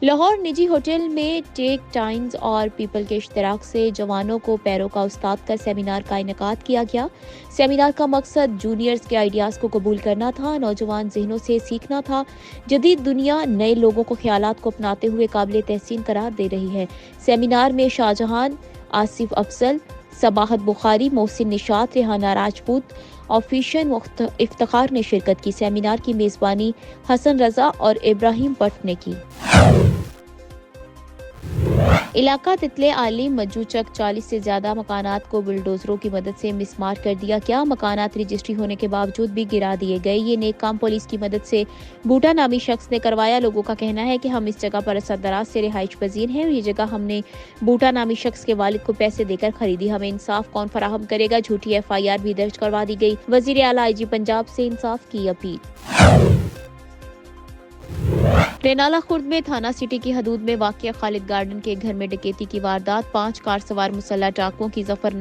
लाहौर निजी होटल में take times और पीपल के इश्तराक से जवानों को पैरों का उस्ताद कर सेमिनार का इनेकाद किया गया। सेमिनार का मकसद जूनियर्स के आइडियाज़ को कबूल करना था, नौजवान जहनों से सीखना था। जदीद दुनिया नए लोगों को ख्यालात को अपनाते हुए काबिल तहसीन करार दे रही है। सेमिनार में शाहजहां, आसिफ अफजल, सबाहत बुखारी, मोहसिन निशात, रेहाना राजपूत, ऑफिशियल इफ्तिखार ने शिरकत की। सेमिनार की मेज़बानी हसन रजा और इब्राहिम भट्ट ने की। इलाका तितले आलिम मज्जूचक 40 से ज्यादा मकानात को बुलडोजरों की मदद से मिसमार कर दिया गया। मकानात रजिस्ट्री होने के बावजूद भी गिरा दिए गए। ये नेक काम पुलिस की मदद से बूटा नामी शख्स ने करवाया। लोगों का कहना है कि हम इस जगह पर असरदराज से रिहाइश पजीर हैं और ये जगह हमने बूटा नामी शख्स के वालिद को पैसे देकर खरीदी। हमें इंसाफ कौन फराहम करेगा। झूठी FIR भी दर्ज करवा दी गई। वजीर आला IG पंजाब से इंसाफ की अपील। रेनाला खुर्द में थाना सिटी की हदूद में वाक़िया खालिद गार्डन के घर में डकैती की वारदात। 5 कार सवार मुसल्लह डाकुओं की जफर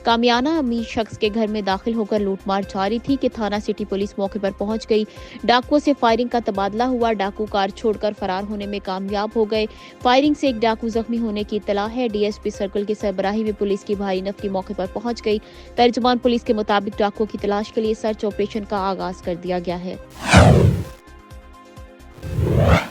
कामियाना अमीर शख्स के घर में दाखिल होकर लूटमार जारी थी कि थाना सिटी पुलिस मौके पर पहुंच गई। डाकुओं से फायरिंग का तबादला हुआ। डाकू कार छोड़कर फरार होने में कामयाब हो गए। फायरिंग से एक डाकू जख्मी होने की इत्तला है। DSP सर्कल की सरबराही में पुलिस की भारी नफरी मौके पर पहुंच गई। तर्जुमान पुलिस के मुताबिक डाकुओं की तलाश के लिए सर्च ऑपरेशन का आगाज कर दिया गया है।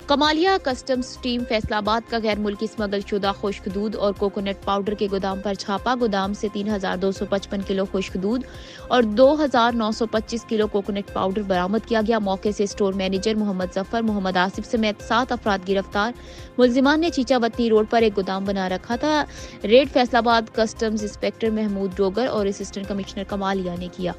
कमालिया कस्टम्स टीम फैसलाबाद का गैर मुल्की स्मगल शुदा खुश्क दूध और कोकोनट पाउडर के गोदाम पर छापा। गोदाम से 3255 किलो खुश्क दूध और 2925 किलो कोकोनट पाउडर बरामद किया गया। मौके से स्टोर मैनेजर मोहम्मद जफर, मोहम्मद आसिफ समेत 7 अफराद गिरफ्तार। मुलजिमान ने चीचावतनी रोड पर एक गोदाम बना रखा था। Raid Faisalabad customs inspector Mahmood Dogar और असिस्टेंट कमिश्नर कमालिया ने किया।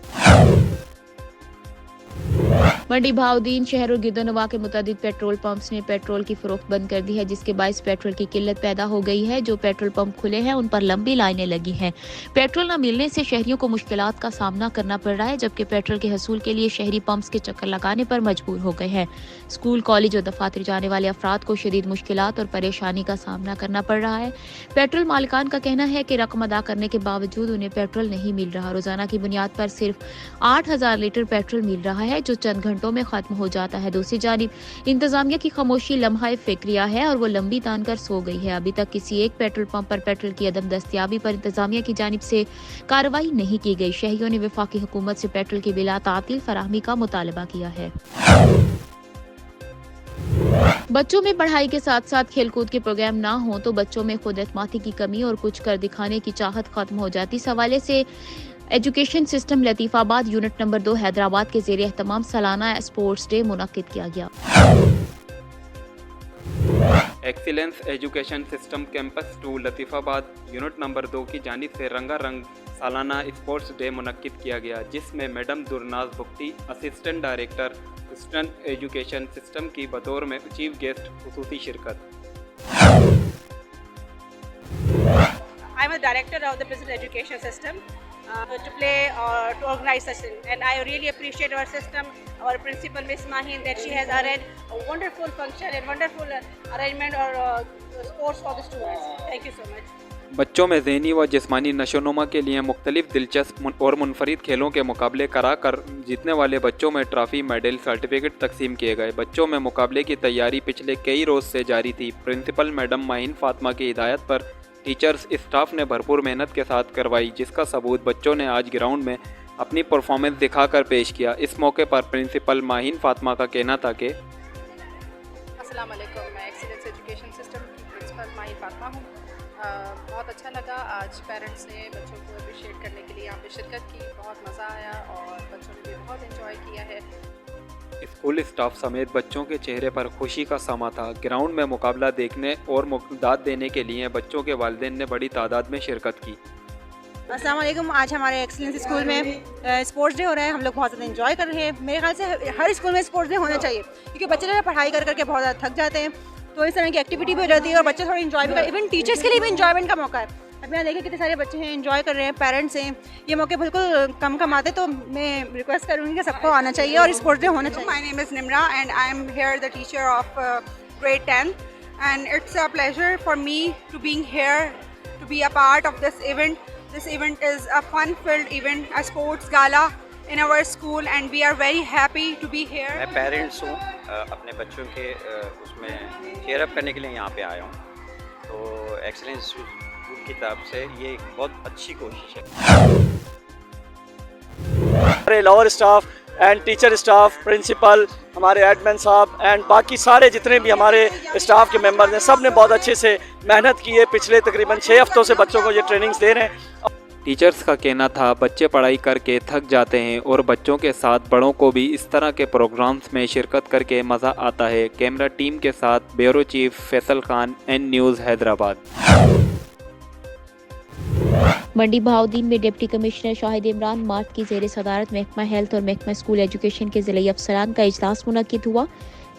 मंडी भाउद्दीन शहर और गिरदोनवा के मुतादिद पेट्रोल पंप्स ने पेट्रोल की फरोख्त बंद कर दी है, जिसके बायस पेट्रोल की किल्लत पैदा हो गई है। जो पेट्रोल पंप खुले हैं उन पर लंबी लाइनें लगी हैं। पेट्रोल न मिलने से शहरियों को मुश्किलात का सामना करना पड़ रहा है, जबकि पेट्रोल के हसूल के लिए शहरी पंप्स के चक्कर लगाने पर मजबूर हो गए हैं। स्कूल, कॉलेज और दफातर जाने वाले अफराद को शदीद मुश्किलात और परेशानी का सामना करना पड़ रहा है। पेट्रोल मालिकान का कहना है कि रकम अदा करने के बावजूद उन्हें पेट्रोल नहीं मिल रहा। रोजाना की बुनियाद पर सिर्फ 8000 लीटर पेट्रोल मिल रहा है, जो चंद घंटों में खत्म हो जाता है। दूसरी जानिब इंतजामिया की खामोशी लम्हा फिक्रिया है और वो लंबी तान कर सो गई है। अभी तक किसी एक पेट्रोल पंप पर पेट्रोल की अदम दस्तियाबी पर इंतजामिया की जानिब से कार्रवाई नहीं की गई। शहरियों ने वफाकी हुकूमत से पेट्रोल की बिला तातील फराहमी का मुतालबा किया है। बच्चों में पढ़ाई के साथ साथ खेलकूद के प्रोग्राम ना हो तो बच्चों में खुद एतमादी की कमी और कुछ कर दिखाने की चाहत खत्म हो जाती। इस हवाले से education system Latifabad unit number 2 Hyderabad के ज़ेरे एहतमाम सालाना स्पोर्ट्स डे मुनक्किद किया गया। Excellence education system campus 2 Latifabad unit number 2 की जानिब से रंगारंग सालाना स्पोर्ट्स डे मुनक्किद किया गया, जिसमें madam Durnaz Bukhti assistant director student education system की बतौर में चीफ गेस्ट खुसूसी शिरकत। I'm a director of the Prison Education System to play or to organize such things, and I really appreciate our system, our principal Miss Mahin, that she has arranged a wonderful function and wonderful arrangement or sports for the students. Thank you so much. बच्चों में ज़हनी व जिस्मानी नशोनुमा के लिए मुख्तलिफ दिलचस्प और मुनफरिद खेलों के मुकाबले करा कर जीतने वाले बच्चों में ट्रॉफी, मेडल, सर्टिफिकेट तकसीम किए गए। बच्चों में मुकाबले की तैयारी पिछले कई रोज़ से जारी थी। प्रिंसिपल मैडम माहिन फातिमा की हिदायत पर टीचर्स स्टाफ ने भरपूर मेहनत के साथ करवाई, जिसका सबूत बच्चों ने आज ग्राउंड में अपनी परफॉर्मेंस दिखाकर पेश किया। इस मौके पर प्रिंसिपल माहिन फातिमा का कहना था कि अस्सलाम वालेकुम, मैं एक्सीलेंस एजुकेशन सिस्टम की प्रिंसिपल माहिन फातिमा हूँ। बहुत अच्छा लगा आज पेरेंट्स ने बच्चों को अप्रिशिएट करने के लिए यहाँ पे शिरकत की। बहुत मज़ा आया और बच्चों ने भी बहुत एंजॉय किया है। स्कूल स्टाफ समेत बच्चों के चेहरे पर खुशी का समा था। ग्राउंड में मुकाबला देखने और दाद देने के लिए बच्चों के वालिदैन ने बड़ी तादाद में शिरकत की। अस्सलाम वालेकुम, आज हमारे एक्सीलेंस स्कूल में स्पोर्ट्स डे हो रहा है। हम लोग बहुत ज़्यादा एंजॉय कर रहे हैं। मेरे ख्याल से हर स्कूल में स्पोर्ट्स डे होना चाहिए, क्योंकि बच्चे जो है पढ़ाई कर करके बहुत ज़्यादा थक जाते हैं, तो इस तरह की एक्टिविटी भी हो जाती है और बच्चे थोड़ा एंजॉय भी कर, इवन टीचर्स के लिए भी एंजॉयमेंट का मौका है। अब यहाँ देखिए कितने सारे बच्चे हैं, एंजॉय कर रहे हैं, पेरेंट्स हैं। ये मौके बिल्कुल कम आते, तो मैं रिक्वेस्ट करूँगी कि सबको आना चाहिए और स्पोर्ट्स डे होना चाहिए। My name is Nimra and I am here the teacher of grade 10, and it's a pleasure for me to being here to be a part of this event. This event is a fun-filled event, a sports gala. in our school, and we are very happy to be here. मैं parents हूँ, अपने बच्चों के उसमें cheer up करने के लिए यहाँ पे आया हूँ। तो एक्सीलेंस स्कूल की तरफ से ये एक बहुत अच्छी कोशिश है। हमारे lower staff and teacher staff, principal, हमारे एडमिन साहब एंड बाकी सारे जितने भी हमारे स्टाफ के मेंबर्स हैं, सब ने बहुत अच्छे से मेहनत की है। पिछले तकरीबन 6 हफ्तों से बच्चों को ये ट्रेनिंग्स दे रहे हैं। टीचर्स का कहना था बच्चे पढ़ाई करके थक जाते हैं और बच्चों के साथ बड़ों को भी इस तरह के प्रोग्राम्स में शिरकत करके मज़ा आता है। कैमरा टीम के साथ bureau chief Faisal Khan, N news Hyderabad. Mandi Bahauddin में डिप्टी कमिश्नर शाहिद इमरान मार्ट की ज़ेर सदारत महकमा हेल्थ और महकमा स्कूल एजुकेशन के ज़िले अफसरान का इजलास मुनक्किद हुआ।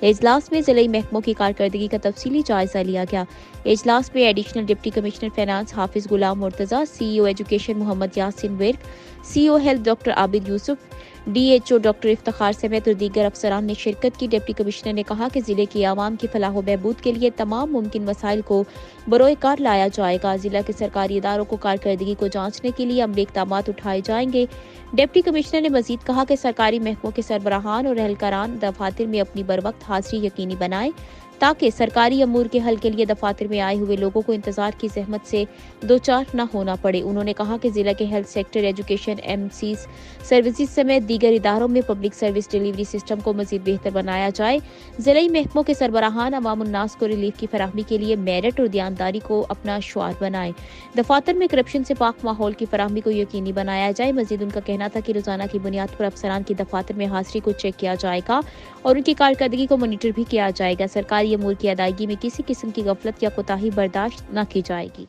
इजलास में ज़िले महकमों की कारकर्दगी का तफसीली जायजा लिया गया। इजलास में additional deputy commissioner finance Hafiz Ghulam Murtaza, CEO education Mohammad Yasin Virk, CEO health doctor Abid Yusuf, DHO doctor Iftikhar समेत और दीगर अफसरान ने शिरकत की। डिप्टी कमिश्नर ने कहा कि ज़िले की आवाम की फलाह व बहबूद के लिए तमाम मुमकिन वसाइल को बरोए कार लाया जाएगा। ज़िला के सरकारी इदारों को कारकर्दगी को जांचने के लिए अमली इक़दामात उठाए जाएंगे। डिप्टी कमिश्नर ने मजीद कहा कि सरकारी महकमों के सरबराहान और एहलकारान दफातर में अपनी बरवक्त हाजिरी यकीनी बनाएं ताकि सरकारी अमूर के हल के लिए दफातर में आए हुए लोगों को इंतजार की जहमत से दो चार न होना पड़े। उन्होंने कहा कि जिला के health sector, education, MCs services समेत दीगर इदारों में पब्लिक सर्विस डिलीवरी सिस्टम को मजीद बेहतर बनाया जाए। जिला महकमों के सरबराहान अवामुन्नास को रिलीफ की फराहमी के लिए मेरिट और दयानदारी को अपना शुआर बनाएं। दफातर में करप्शन से पाक माहौल की फराहमी को यकीनी बनाया जाए। मजीद उनका कहना था कि रोजाना की बुनियाद पर अफसरान की दफातर में हाजिरी को चेक किया जाएगा और उनकी कारकर्दगी को मॉनिटर भी किया जाएगा। सरकारी अमूर की अदायगी में किसी किस्म की गफलत या कोताही बर्दाश्त न की जाएगी।